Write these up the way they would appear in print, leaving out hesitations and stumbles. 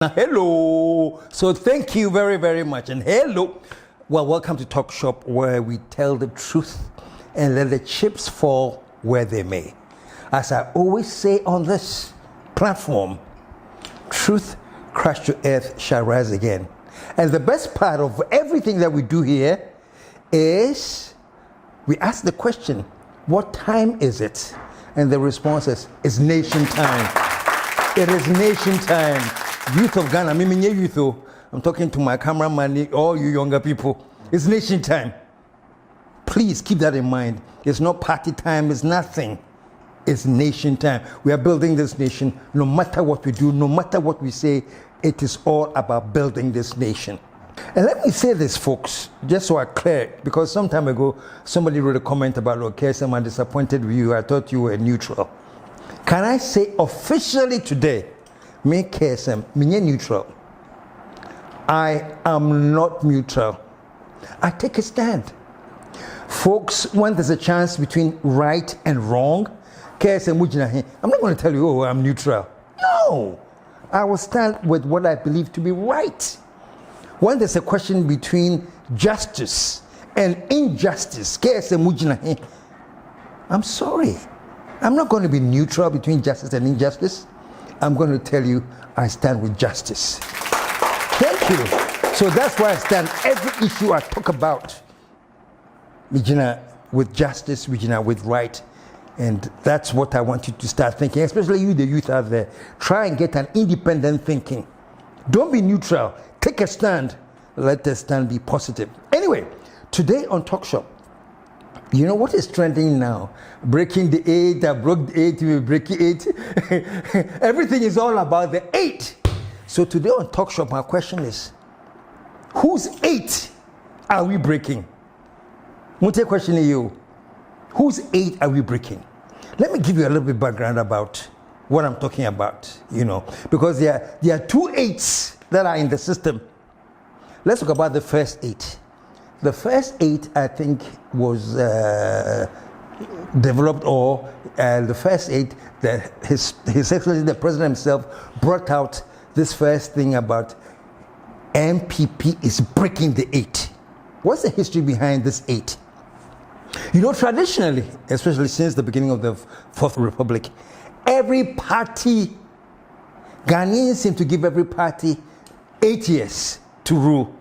Hello. So thank you very, very much. And hello. Well, welcome to Talk Shop, where we tell the truth and let the chips fall where they may. As I always say on this platform, truth crushed to earth shall rise again. And the best part of everything that we do here is we ask the question, what time is it? And the response is, it's nation time. It is nation time. Youth of Ghana, I'm talking to my cameraman, all you younger people. It's nation time. Please keep that in mind. It's not party time, it's nothing. It's nation time. We are building this nation. No matter what we do, no matter what we say, it is all about building this nation. And let me say this, folks, just so I clear it, because some time ago, somebody wrote a comment about, KSM, I'm disappointed with you. I thought you were neutral. Can I say officially today, me KSM, me neutral. I am not neutral. I take a stand. Folks, when there's a chance between right and wrong, KSM, I'm not going to tell you, oh, I'm neutral. No. I will stand with what I believe to be right. When there's a question between justice and injustice, KSM, I'm sorry. I'm not going to be neutral between justice and injustice. I'm going to tell you, I stand with justice. Thank you. So that's why I stand. Every issue I talk about, with justice, with right. And that's what I want you to start thinking, especially you, the youth out there. Try and get an independent thinking. Don't be neutral. Take a stand. Let the stand be positive. Anyway, today on Talk Shop, you know what is trending now? Breaking the 8, I broke the 8, we break 8. Everything is all about the 8. So today on Talk Shop, my question is, whose 8 are we breaking? Mute question to you. Whose 8 are we breaking? Let me give you a little bit background about what I'm talking about, because there are 2 8s that are in the system. Let's talk about the first 8. The first 8, I think, was developed, or the first 8, His Excellency the President himself brought out this first thing about NPP is breaking the 8. What's the history behind this 8? Traditionally, especially since the beginning of the Fourth Republic, every party, Ghanaians seem to give every party 8 years to rule.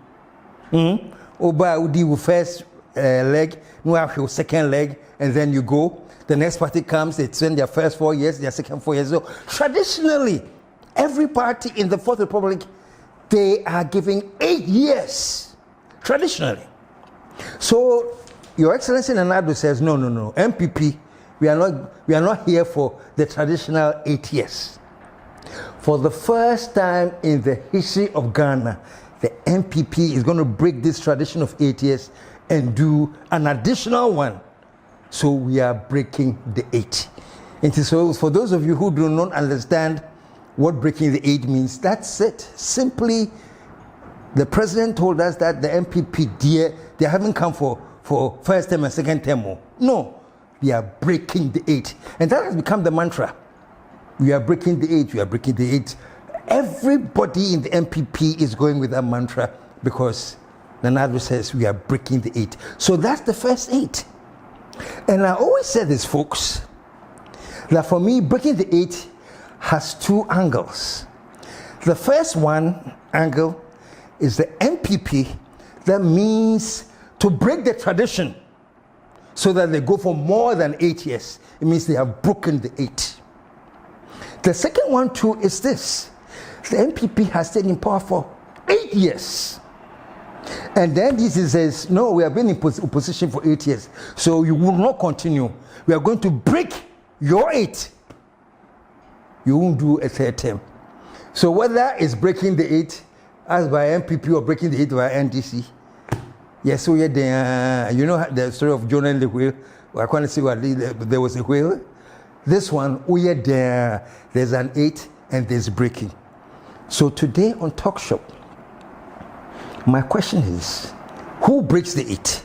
Oba Udi will first leg, no have your second leg, and then you go. The next party comes, they spend their first 4 years, their second 4 years. So traditionally, every party in the Fourth Republic, they are giving 8 years. Traditionally. So Your Excellency Nanado says, no, MPP, we are not here for the traditional 8 years. For the first time in the history of Ghana, the NPP is going to break this tradition of 8 years and do an additional one. So we are breaking the 8. And so for those of you who do not understand what breaking the 8 means, that's it. Simply, the president told us that the NPP, they haven't come for first term and second term. No, we are breaking the 8. And that has become the mantra. We are breaking the 8, we are breaking the 8. Everybody in the NPP is going with that mantra because Nanado says we are breaking the 8. So that's the first 8. And I always say this, folks, that for me, breaking the 8 has 2 angles. The first angle is the NPP. That means to break the tradition so that they go for more than 8 years. It means they have broken the 8. The second one too is this. The NPP has stayed in power for 8 years. And then this says, no, we have been in opposition for 8 years. So you will not continue. We are going to break your 8. You won't do a third term. So whether it's breaking the 8 as by NPP or breaking the 8 by NDC, yes, so the story of Jonah and the whale. I can't see what there was a whale. This one, there's an 8 and there's breaking. So today on Talk Shop, my question is, who breaks the 8?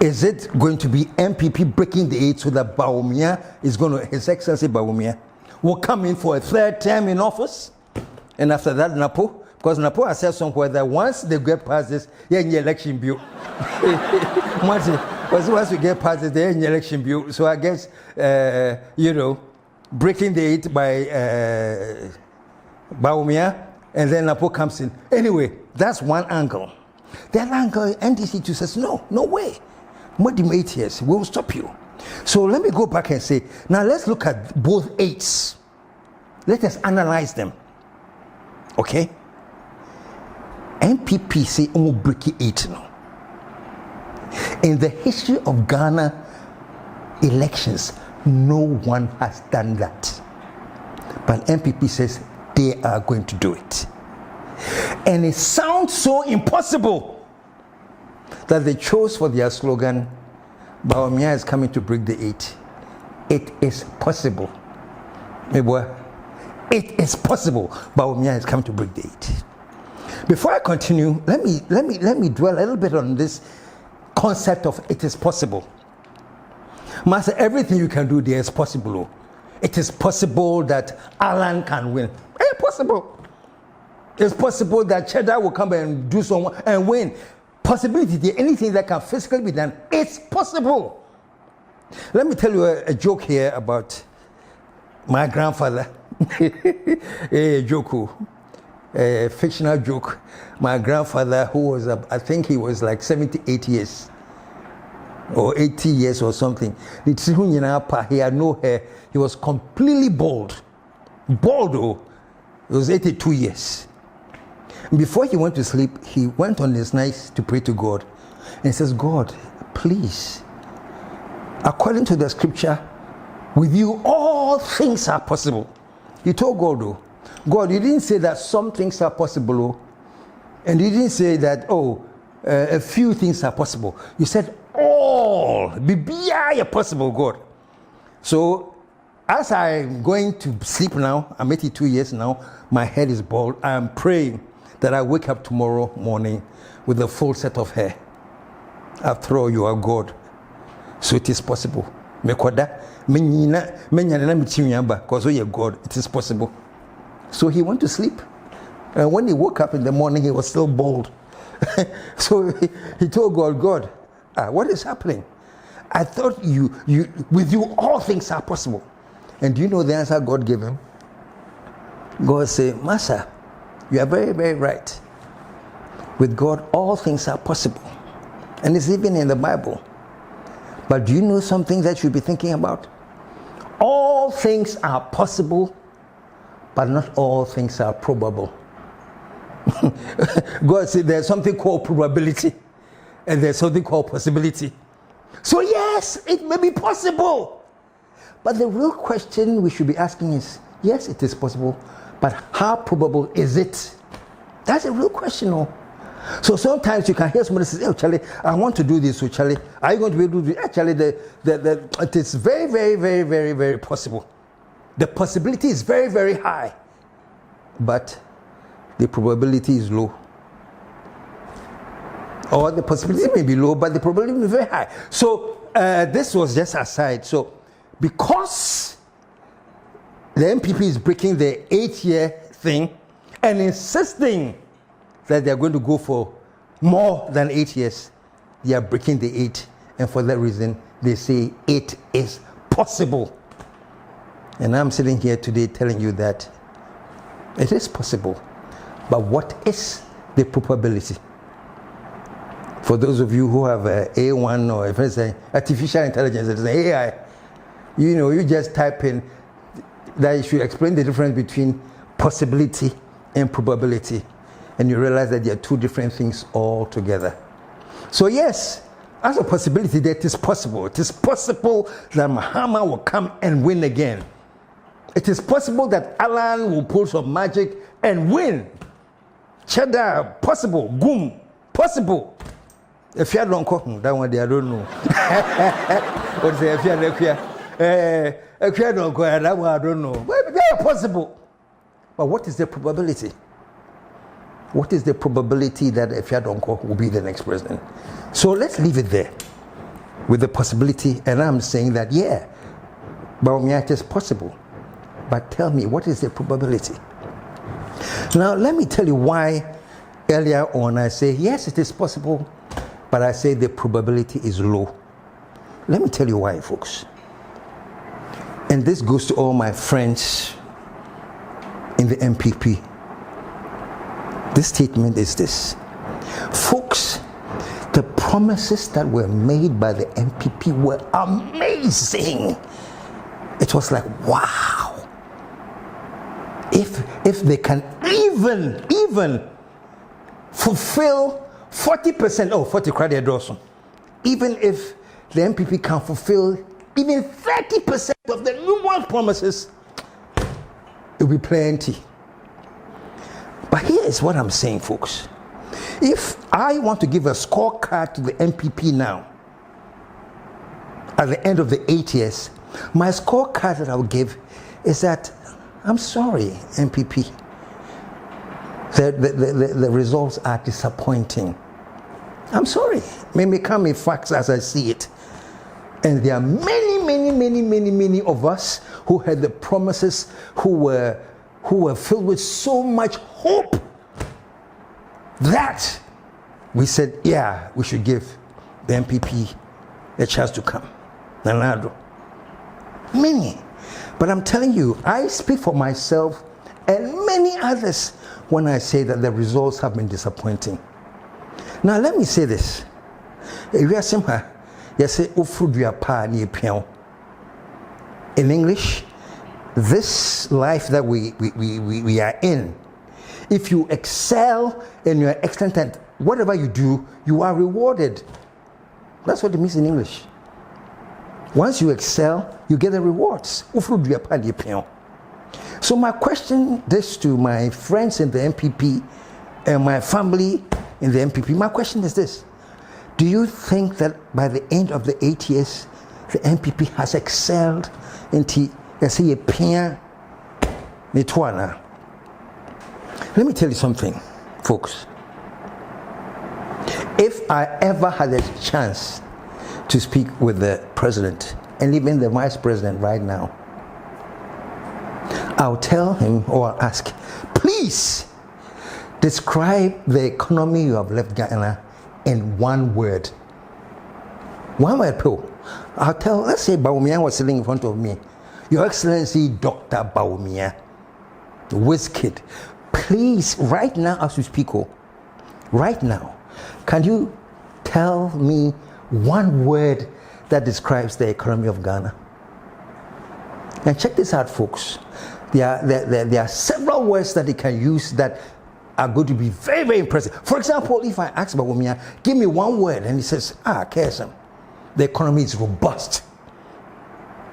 Is it going to be NPP breaking the 8 so that Bawumia is going to, His Excellency Bawumia, will come in for a third term in office? And after that, Napo, because Napo has said somewhere that once they get past this, yeah, in the election bill. once we get past this, they're in the election bill. So I guess, breaking the 8 by Bawumia, and then Napo comes in. Anyway, that's one angle. The other angle, NDC too says, no way. More than 8 years, we will stop you. So let me go back and say, now let's look at both 8s. Let us analyze them. Okay? NPP say, break 8 now. In the history of Ghana elections, no one has done that. But NPP says they are going to do it. And it sounds so impossible that they chose for their slogan, Bawumia is coming to break the 8. It is possible. It is possible. Bawumia is coming to break the 8. Before I continue, let me dwell a little bit on this concept of it is possible. Master, everything you can do there is possible. It is possible that Alan can win. It's possible. It's possible that Cheddar will come and do some and win. Possibility there, anything that can physically be done, it's possible. Let me tell you a joke here about my grandfather. A joke, a fictional joke. My grandfather, who was, I think he was like 78 years or 80 years or something. He had no hair. He was completely bald. Bald, though. It was 82 years. Before he went to sleep, he went on his knees to pray to God. And he says, God, please, according to the scripture, with you all things are possible. He told God, though, God, you didn't say that some things are possible, and you didn't say that, a few things are possible. You said all, be possible, God. So, as I'm going to sleep now, I'm 82 years now, my head is bald, I'm praying that I wake up tomorrow morning with a full set of hair. After all, you are God. So it is possible. Because you're God, it is possible. So he went to sleep. And when he woke up in the morning, he was still bald. So he told God, what is happening? I thought with you all things are possible. And do you know the answer God gave him? God said, Master, you are very, very right. With God, all things are possible. And it's even in the Bible. But do you know something that you'll be thinking about? All things are possible, but not all things are probable. God said there's something called probability, and there's something called possibility. So yes, it may be possible. But the real question we should be asking is, yes, it is possible, but how probable is it? That's a real question. No? So sometimes you can hear somebody say, oh, Charlie, I want to do this. So Charlie, are you going to be able to do it? Charlie, it is very, very, very, very, very possible. The possibility is very, very high. But the probability is low. Or the possibility may be low, but the probability may be very high. So this was just aside. So because the NPP is breaking the 8-year thing and insisting that they are going to go for more than 8 years, they are breaking the 8. And for that reason, they say it is possible. And I'm sitting here today telling you that it is possible. But what is the probability? For those of you who have A1 or if it's artificial intelligence, it's an AI, you just type in that you should explain the difference between possibility and probability. And you realize that there are two different things altogether. So yes, as a possibility that it is possible. It is possible that Mahama will come and win again. It is possible that Alan will pull some magic and win. Cheddar, possible. Goom, possible. If you don't call that one, I don't know. What say if you don't call that one, I don't know. But they are possible. But what is the probability? What is the probability that if you don't call will be the next president? So let's leave it there with the possibility. And I'm saying that, yeah, Bawumia, it is possible. But tell me, what is the probability? Now, let me tell you why earlier on I say, yes, it is possible, but I say the probability is low. Let me tell you why, folks. And this goes to all my friends in the NPP. This statement is this. Folks, the promises that were made by the NPP were amazing. It was like, wow. If they can even fulfill 40%, 40 credit also, even if the NPP can fulfill even 30% of the numerous promises, it will be plenty. But here is what I'm saying, folks. If I want to give a scorecard to the NPP now, at the end of the 8 years, my scorecard that I will give is that, I'm sorry, NPP, the results are disappointing. I'm sorry. May come in facts as I see it. And there are many of us who had the promises, who were filled with so much hope that we said, yeah, we should give the NPP a chance to come. Many. But I'm telling you, I speak for myself and many others when I say that the results have been disappointing. Now let me say this. In English, this life that we are in, if you excel and you are excellent at whatever you do, you are rewarded. That's what it means in English. Once you excel, you get the rewards. So my question this to my friends in the NPP and my family in the NPP, my question is this. Do you think that by the end of the 8 years, the NPP has excelled into, let's say, a peer? Let me tell you something, folks. If I ever had a chance to speak with the president and even the vice president right now, I'll tell him or ask, please describe the economy you have left Ghana in one word. One word, Paul. I'll tell, let's say Bawumia was sitting in front of me. Your Excellency, Dr. Bawumia, the whiz kid, please, right now as we speak, right now, can you tell me one word that describes the economy of Ghana? And check this out, folks. There are several words that he can use that are going to be very impressive. For example, if I ask Bawumia, give me one word, and he says, KSM, the economy is robust.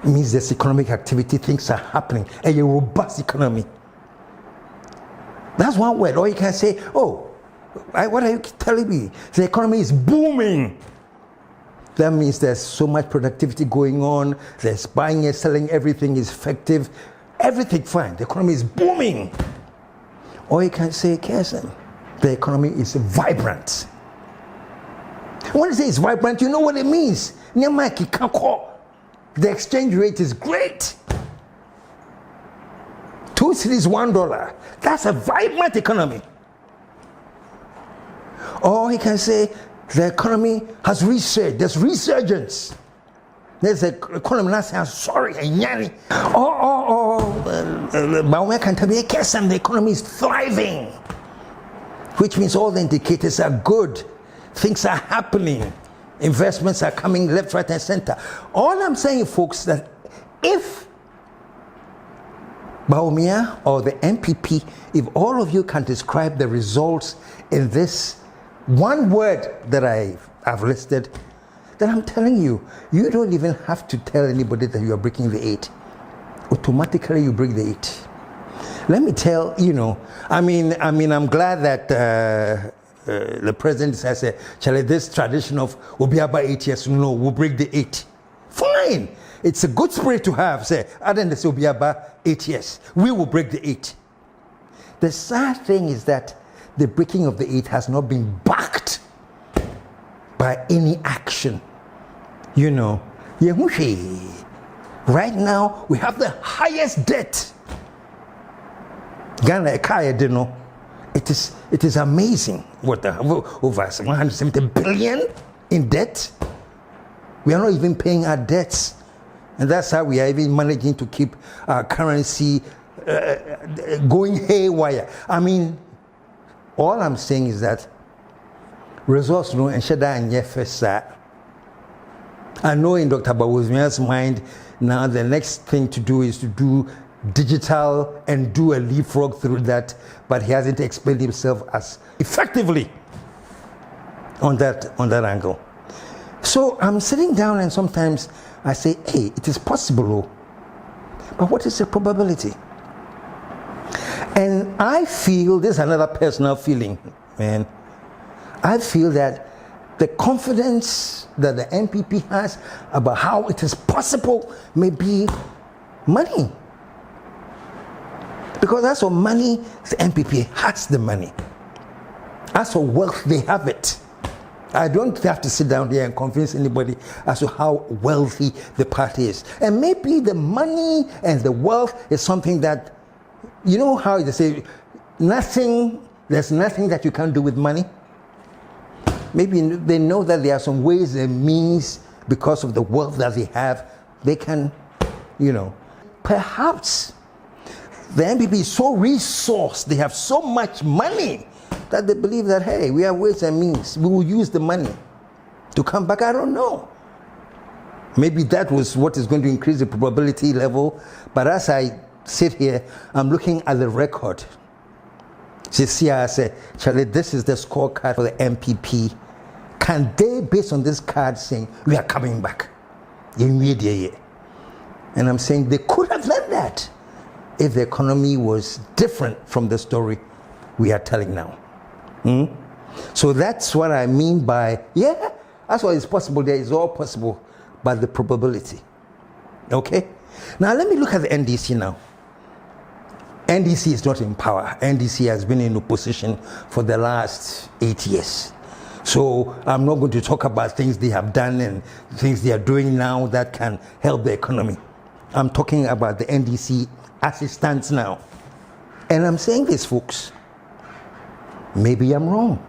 It means there's economic activity, things are happening, a robust economy. That's one word. Or you can say, what are you telling me? The economy is booming. That means there's so much productivity going on, there's buying and selling, everything is effective, everything fine, the economy is booming. Or you can say, KSM, the economy is vibrant. When you say it's vibrant, you know what it means. The exchange rate is great. 2 cedis, $1. That's a vibrant economy. Or he can say, the economy has resurged. There's resurgence. There's an economy not saying sorry and yanni. Bawumia can tell me, KSM, the economy is thriving, which means all the indicators are good. Things are happening. Investments are coming left, right, and center. All I'm saying, folks, that if Bawumia or the NPP, if all of you can describe the results in this one word that I've listed, then I'm telling you, you don't even have to tell anybody that you are breaking the 8. Automatically, you break the 8. Let me tell I'm glad that the president says, Charlie, this tradition of we'll be about 8 years, no, we'll break the 8. Fine. It's a good spirit to have, say, other than this, will be about 8 years. We will break the 8. The sad thing is that the breaking of the 8 has not been backed by any action. Right now, we have the highest debt. Ghana, It is amazing what over 170 billion in debt. We are not even paying our debts, and that's how we are even managing to keep our currency going haywire. I mean, all I'm saying is that resource no and shada and yefesa. I know in Dr. Bawumia's mind now the next thing to do is to do digital and do a leapfrog through that, but he hasn't explained himself as effectively on that angle. So I'm sitting down and sometimes I say, hey, it is possible, but what is the probability? And I feel, this is another personal feeling, man. I feel that the confidence that the NPP has about how it is possible may be money. Because as for money, the NPP has the money. As for wealth, they have it. I don't have to sit down here and convince anybody as to how wealthy the party is. And maybe the money and the wealth is something that, you know how they say, there's nothing that you can't do with money. Maybe they know that there are some ways and means, because of the wealth that they have, they can, perhaps the NPP is so resourced, they have so much money that they believe that, hey, we have ways and means. We will use the money to come back. I don't know. Maybe that was what is going to increase the probability level. But as I sit here, I'm looking at the record. See, I say, Charlie, this is the scorecard for the NPP. Can they, based on this card, saying, we are coming back? And I'm saying they could have done that if the economy was different from the story we are telling now. So that's what I mean by, yeah, that's what is possible. There is all possible, but the probability. Okay? Now let me look at the NDC now. NDC is not in power. NDC has been in opposition for the last 8 years. So I'm not going to talk about things they have done and things they are doing now that can help the economy. I'm talking about the NDC as it stands now. And I'm saying this, folks. Maybe I'm wrong.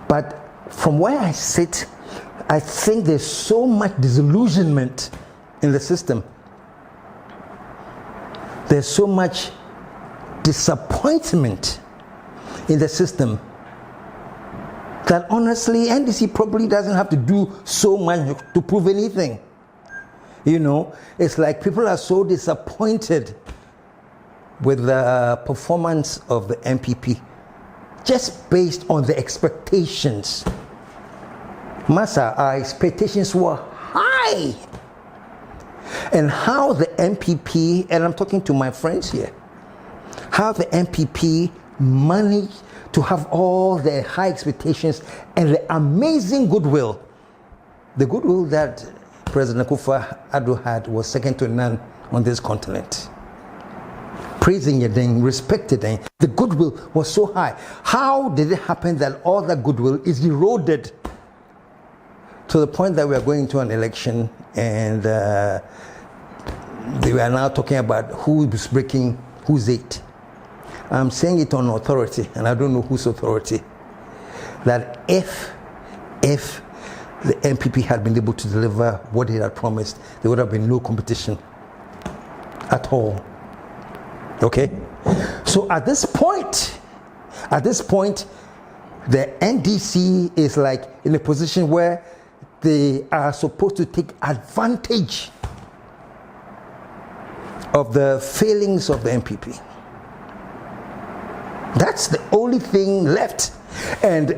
But from where I sit, I think there's so much disillusionment in the system. There's so much disappointment in the system that honestly NDC probably doesn't have to do so much to prove anything. It's like people are so disappointed with the performance of the NPP just based on the expectations. Massa, our expectations were high. And how the NPP, and I'm talking to my friends here, how the NPP managed to have all the high expectations and the amazing goodwill. The goodwill that President Akufo-Addo had was second to none on this continent. Praising your thing, respected thing. The goodwill was so high. How did it happen that all that goodwill is eroded to the point that we are going to an election and they are now talking about who is breaking whose eight? I'm saying it on authority, and I don't know whose authority, that if the NPP had been able to deliver what it had promised, there would have been no competition at all. Okay? So at this point, the NDC is like in a position where they are supposed to take advantage of the failings of the NPP. That's the only thing left. And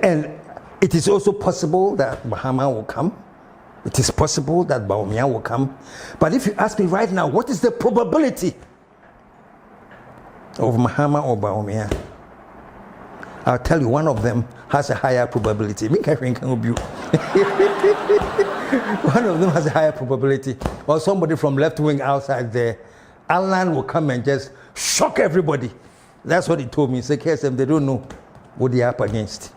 it is also possible that Mahama will come. It is possible that Bawumia will come. But if you ask me right now, what is the probability of Mahama or Bawumia? I'll tell you, one of them has a higher probability. One of them has a higher probability. Or somebody from left wing outside there, Alan will come and just shock everybody. That's what he told me. He said, KSM, they don't know what they are up against.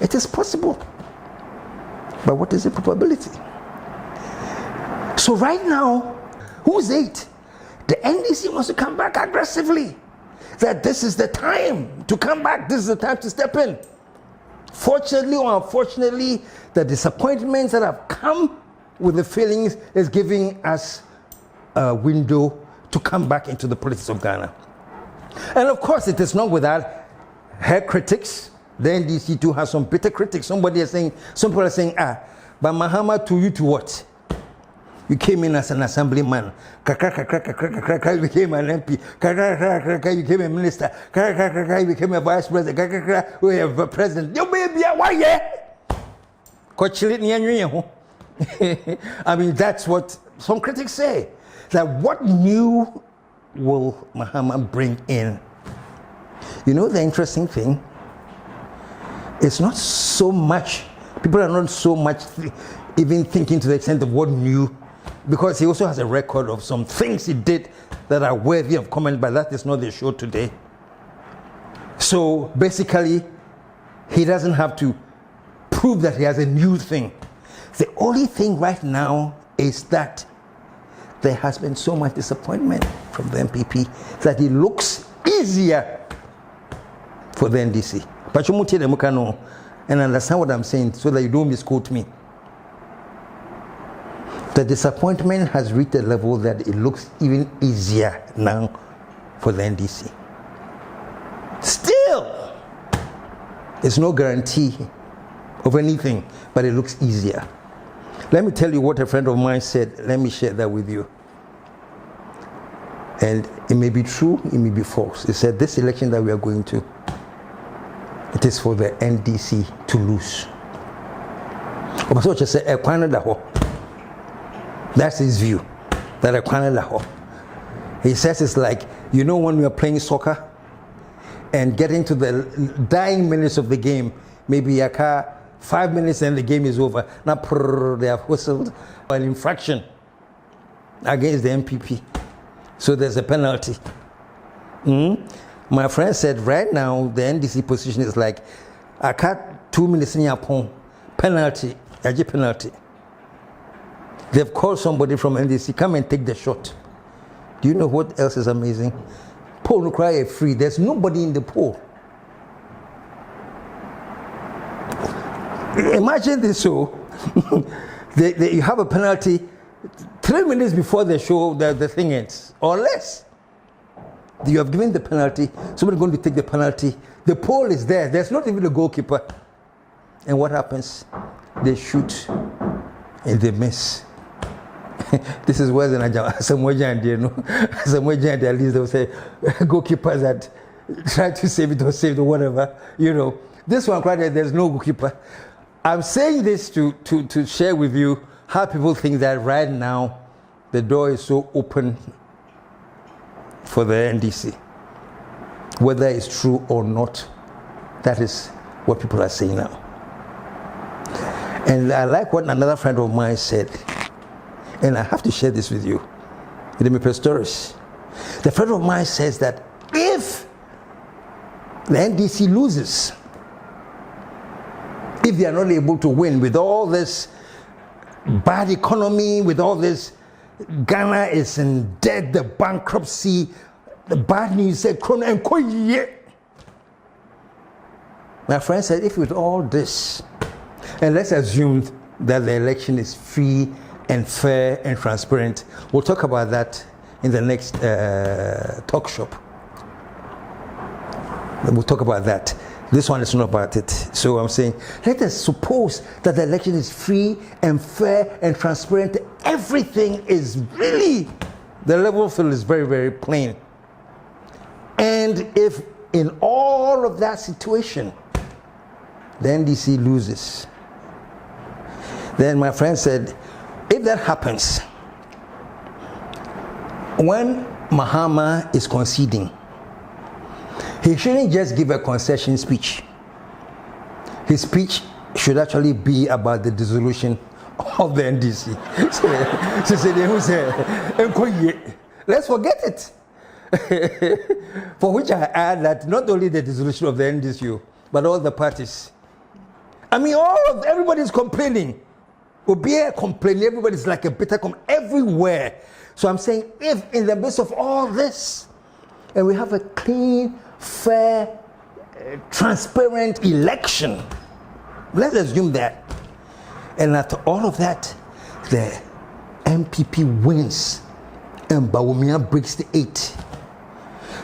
It is possible. But what is the probability? So right now, who's eight? The NDC wants to come back aggressively. that this is the time to come back, this is the time to step in. Fortunately or unfortunately, the disappointments that have come with the feelings is giving us a window to come back into the politics of Ghana. And of course, it is not without her critics. The NDC too has some bitter critics. Some people are saying, but Mahama, to you to what? You came in as an assemblyman. You became an MP. You became a minister. You became a vice president. We have a president. You baby, why I mean, that's what some critics say. That what new will Mahama bring in? You know the interesting thing? It's not so much, people are not so much even thinking to the extent of what new, because he also has a record of some things he did that are worthy of comment, but that is not the show today. So basically, he doesn't have to prove that he has a new thing. The only thing right now is that there has been so much disappointment from the NPP that it looks easier for the NDC. But you must know and understand what I'm saying so that you don't misquote me. The disappointment has reached a level that it looks even easier now for the NDC. Still, there's no guarantee of anything, but it looks easier. Let me tell you what a friend of mine said. Let me share that with you. And it may be true, it may be false. He said, this election that we are going to, it is for the NDC to lose. That's his view. That he says it's like, you know, when we are playing soccer and getting to the dying minutes of the game, maybe 5 minutes and the game is over. Now they have whistled an infraction against the NPP. So there's a penalty. My friend said right now the NDC position is like, I cut 2 minutes in your penalty. Penalty. They've called somebody from NDC, come and take the shot. Do you know what else is amazing? Poll no cry free. There's nobody in the poll. Imagine this show. You have a penalty 3 minutes before the show, the thing ends, or less. You have given the penalty, somebody's going to take the penalty. The pole is there, there's not even a goalkeeper. And what happens? They shoot and they miss. This is where at least they'll say goalkeepers that try to save it or save it or whatever. You know, this one right there, there's no goalkeeper. I'm saying this to share with you how people think that right now the door is so open for the NDC. Whether it's true or not, that is what people are saying now. And I like what another friend of mine said, and I have to share this with you. Let me stories. The friend of mine says that if the NDC loses, if they are not able to win with all this bad economy, with all this, Ghana is in debt, the bankruptcy, the bad news said, my friend said, if with all this, and let's assume that the election is free and fair and transparent, we'll talk about that in the next talk shop. We'll talk about that. This one is not about it. So I'm saying, let us suppose that the election is free and fair and transparent. Everything is really, the level field is very, very plain. And if in all of that situation, the NDC loses, then my friend said, if that happens, when Mahama is conceding, he shouldn't just give a concession speech. His speech should actually be about the dissolution of the NDC. Let's forget it. For which I add that not only the dissolution of the NDC, but all the parties. I mean, everybody's complaining. Obia complaining, everybody's like a bitter everywhere. So I'm saying, if in the midst of all this, and we have a clean, fair, transparent election. Let's assume that. And after all of that, the NPP wins and Bawumia breaks the 8.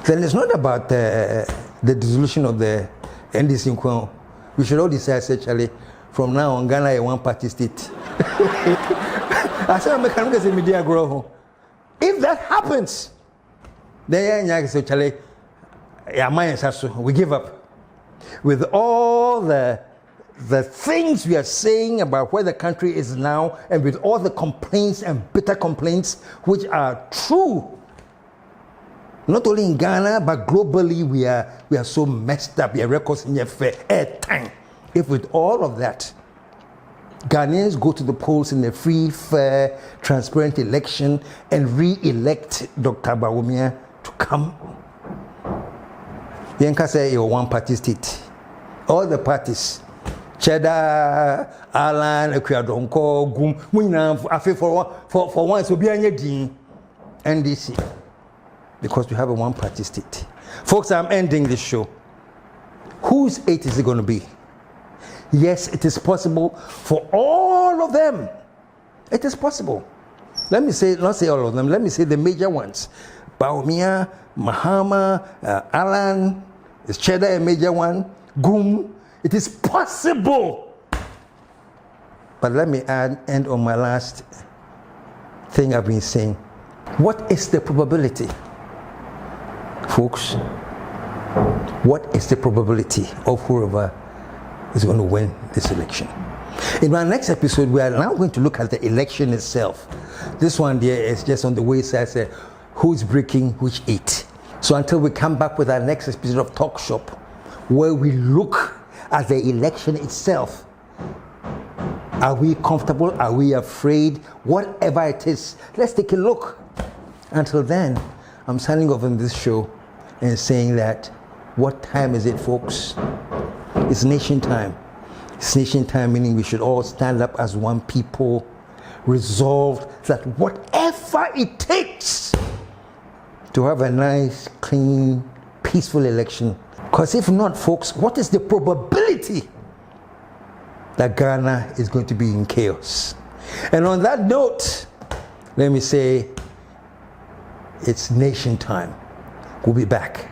Then it's not about the dissolution of the NDC. We should all decide, actually, from now on, Ghana is a one-party state. I said, I'm a media grow. If that happens, then actually, we give up. With all the things we are saying about where the country is now, and with all the complaints and bitter complaints, which are true, not only in Ghana, but globally, we are so messed up. We are records in your fair time. If with all of that, Ghanaians go to the polls in a free, fair, transparent election and re-elect Dr. Bawumia to come, Yenka say you're one-party state. All the parties, Cheddar, Alan, Ekwadonko, Gum, I feel for once will be a NDC, because we have a one-party state. Folks, I'm ending this show. Whose 8 is it going to be? Yes, it is possible for all of them. It is possible. Let me say, not say all of them, let me say the major ones. Bawumia, Mahama, Alan, is Cheddar a major one? Gum. It is possible. But let me end on my last thing I've been saying. What is the probability? Folks, what is the probability of whoever is going to win this election? In my next episode, we are now going to look at the election itself. This one there is just on the wayside, say, who's breaking which 8. So until we come back with our next episode of Talk Shop, where we look at the election itself. Are we comfortable? Are we afraid? Whatever it is, let's take a look. Until then, I'm signing off on this show and saying that, what time is it, folks? It's nation time. It's nation time, meaning we should all stand up as one people, resolved that whatever it takes to have a nice, clean, peaceful election. Because if not, folks, what is the probability that Ghana is going to be in chaos? And on that note, let me say, it's nation time. We'll be back.